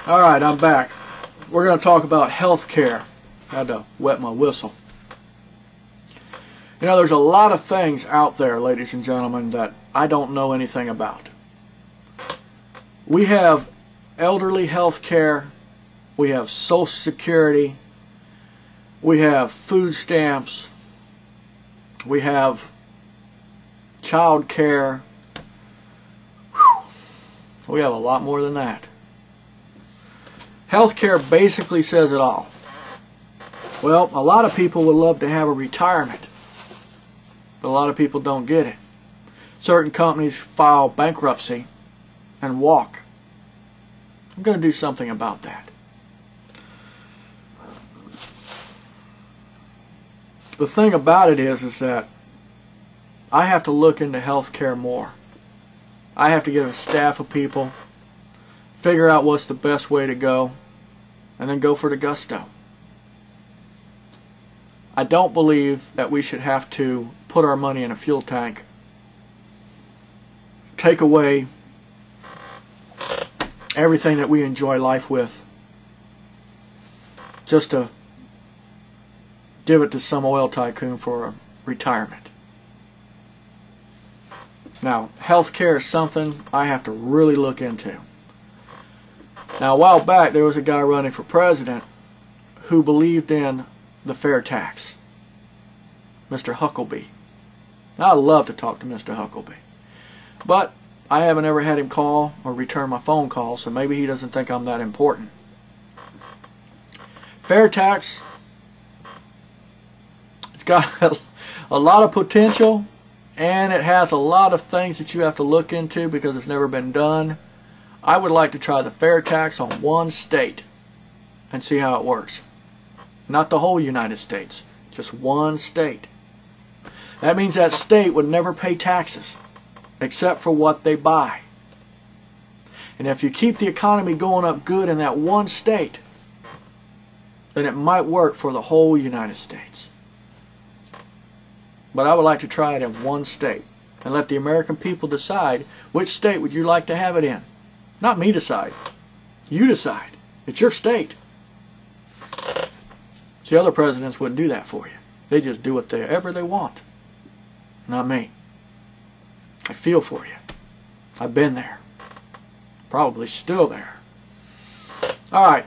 Alright, I'm back. We're going to talk about health care. Had to wet my whistle. You know, there's a lot of things out there, ladies and gentlemen, that I don't know anything about. We have elderly health care, we have Social Security, we have food stamps, we have child care. We have a lot more than that. Healthcare basically says it all. Well, a lot of people would love to have a retirement, but a lot of people don't get it. Certain companies file bankruptcy and walk. I'm going to do something about that. The thing about it is that I have to look into healthcare more. I have to get a staff of people, figure out what's the best way to go, and then go for the gusto. I don't believe that we should have to put our money in a fuel tank, take away everything that we enjoy life with, just to give it to some oil tycoon for a retirement. Now, healthcare is something I have to really look into. Now, a while back, there was a guy running for president who believed in the fair tax, Mr. Huckabee. Now, I'd love to talk to Mr. Huckabee, but I haven't ever had him call or return my phone call, so maybe he doesn't think I'm that important. Fair tax, it's got a lot of potential, and it has a lot of things that you have to look into because it's never been done. I would like to try the fair tax on one state and see how it works. Not the whole United States, just one state. That means that state would never pay taxes except for what they buy. And if you keep the economy going up good in that one state, then it might work for the whole United States. But I would like to try it in one state and let the American people decide which state would you like to have it in. Not me decide. You decide. It's your state. See, other presidents wouldn't do that for you. They just do whatever they want. Not me. I feel for you. I've been there. Probably still there. Alright.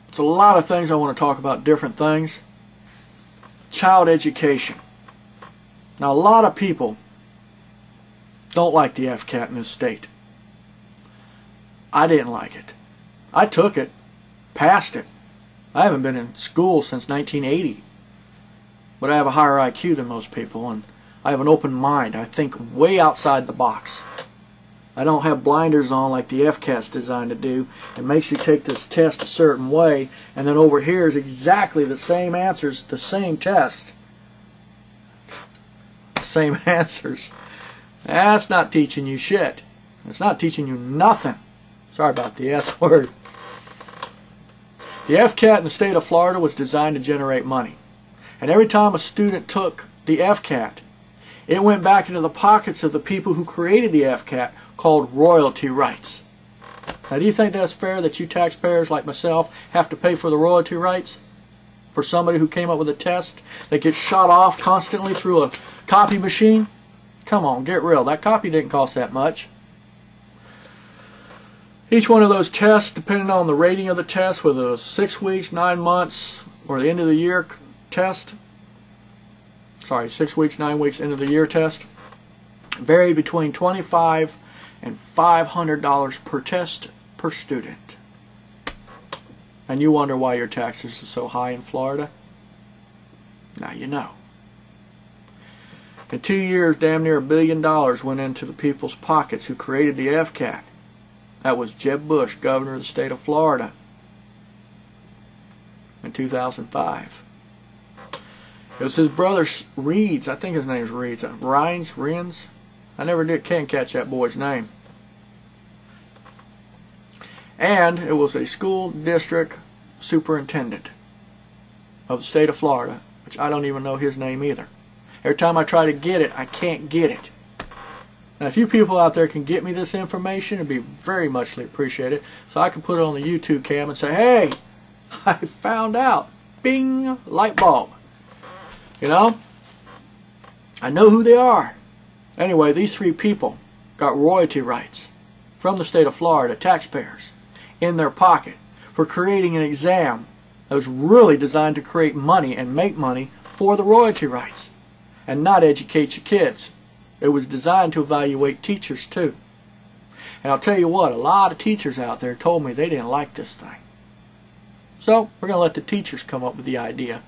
It's a lot of things I want to talk about, different things. Child education. Now, a lot of people don't like the FCAT in this state. I didn't like it. I took it, passed it. I haven't been in school since 1980. But I have a higher IQ than most people, and I have an open mind. I think way outside the box. I don't have blinders on like the FCAT's designed to do. It makes you take this test a certain way, and then over here is exactly the same answers, the same test. Same answers. That's not teaching you shit. It's not teaching you nothing. Sorry about the S word. The FCAT in the state of Florida was designed to generate money. And every time a student took the FCAT, it went back into the pockets of the people who created the FCAT, called royalty rights. Now, do you think that's fair that you taxpayers like myself have to pay for the royalty rights for somebody who came up with a test that gets shot off constantly through a copy machine? Come on, get real. That copy didn't cost that much. Each one of those tests, depending on the rating of the test, whether it was 6 weeks, 9 months, or the end of the year test, 6 weeks, 9 weeks, end of the year test, varied between $25 and $500 per test per student. And you wonder why your taxes are so high in Florida? Now you know. In 2 years, damn near $1 billion went into the people's pockets who created the FCAT. That was Jeb Bush, governor of the state of Florida, in 2005. It was his brother Reeds, I think his name is Reeds, Rines? I never can't catch that boy's name. And it was a school district superintendent of the state of Florida, which I don't even know his name either. Every time I try to get it, I can't get it. And if you people out there can get me this information, it'd be very muchly appreciated. So I can put it on the YouTube cam and say, hey, I found out. Bing, light bulb. You know? I know who they are. Anyway, these 3 people got royalty rights from the state of Florida, taxpayers, in their pocket for creating an exam that was really designed to create money and make money for the royalty rights and not educate your kids. It was designed to evaluate teachers too. And I'll tell you what, a lot of teachers out there told me they didn't like this thing. So we're going to let the teachers come up with the idea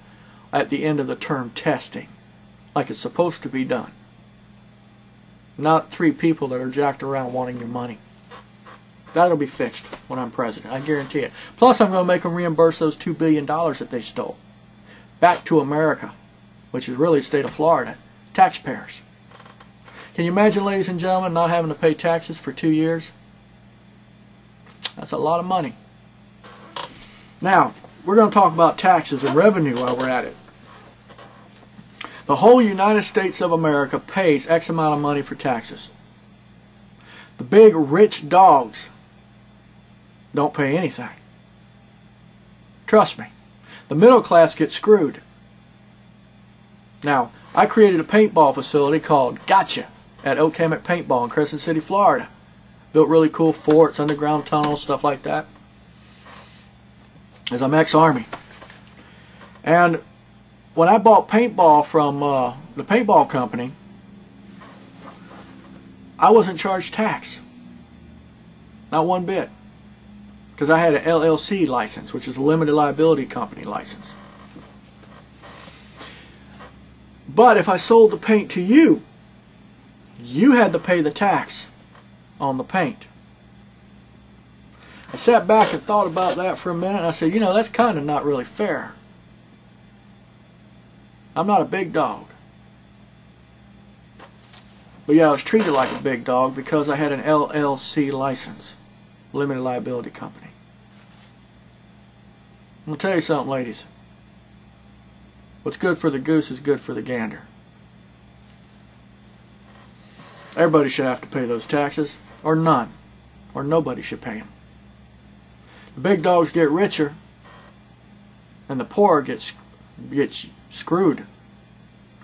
at the end of the term testing, like it's supposed to be done. Not 3 people that are jacked around wanting your money. That'll be fixed when I'm president, I guarantee it. Plus I'm going to make them reimburse those $2 billion that they stole. Back to America, which is really the state of Florida. Taxpayers. Can you imagine, ladies and gentlemen, not having to pay taxes for 2 years? That's a lot of money. Now, we're going to talk about taxes and revenue while we're at it. The whole United States of America pays X amount of money for taxes. The big rich dogs don't pay anything. Trust me. The middle class gets screwed. Now, I created a paintball facility called Gotcha at Okemuk Paintball in Crescent City, Florida. Built really cool forts, underground tunnels, stuff like that. As I'm ex-Army. And when I bought paintball from the paintball company, I wasn't charged tax. Not one bit. Because I had an LLC license, which is a limited liability company license. But if I sold the paint to you, you had to pay the tax on the paint. I sat back and thought about that for a minute, and I said, you know, that's kind of not really fair. I'm not a big dog. But yeah, I was treated like a big dog because I had an LLC license, limited liability company. I'm going to tell you something, ladies. What's good for the goose is good for the gander. Everybody should have to pay those taxes, or none, or nobody should pay them. The big dogs get richer, and the poor gets screwed,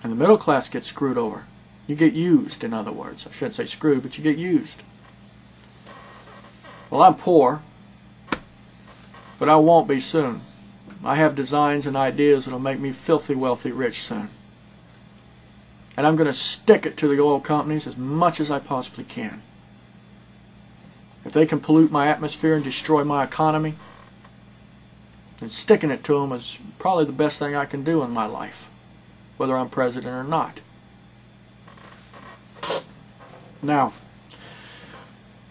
and the middle class gets screwed over. You get used, in other words. I shouldn't say screwed, but you get used. Well, I'm poor, but I won't be soon. I have designs and ideas that will make me filthy wealthy rich soon. And I'm going to stick it to the oil companies as much as I possibly can. If they can pollute my atmosphere and destroy my economy, then sticking it to them is probably the best thing I can do in my life, whether I'm president or not. Now,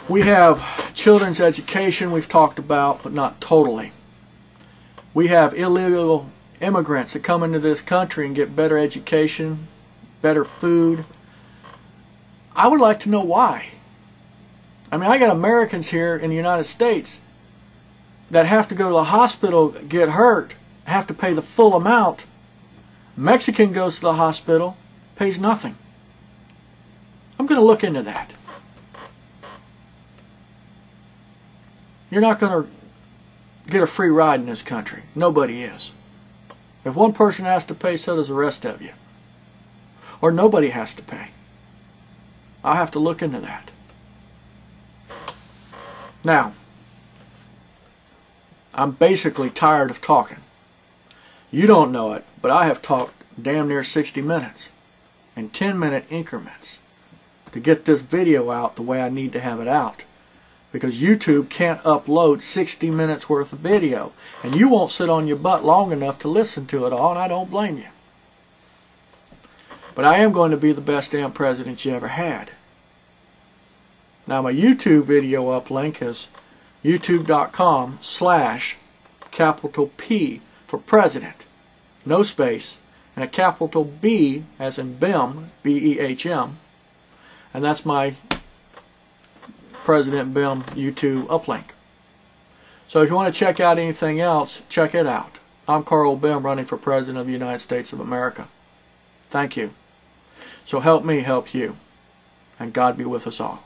we have children's education we've talked about, but not totally. We have illegal immigrants that come into this country and get better education, better food. I would like to know why. I mean, I got Americans here in the United States that have to go to the hospital, get hurt, have to pay the full amount. Mexican goes to the hospital, pays nothing. I'm going to look into that. You're not going to get a free ride in this country. Nobody is. If one person has to pay, so does the rest of you. Or nobody has to pay. I'll have to look into that. Now, I'm basically tired of talking. You don't know it, but I have talked damn near 60 minutes in 10-minute increments to get this video out the way I need to have it out. Because YouTube can't upload 60 minutes worth of video. And you won't sit on your butt long enough to listen to it all, and I don't blame you. But I am going to be the best damn president you ever had. Now my YouTube video uplink is youtube.com/P for president. No space. And a capital B as in BEHM, B-E-H-M. And that's my President BEHM YouTube uplink. So if you want to check out anything else, check it out. I'm Carl BEHM, running for President of the United States of America. Thank you. So help me help you. and God be with us all.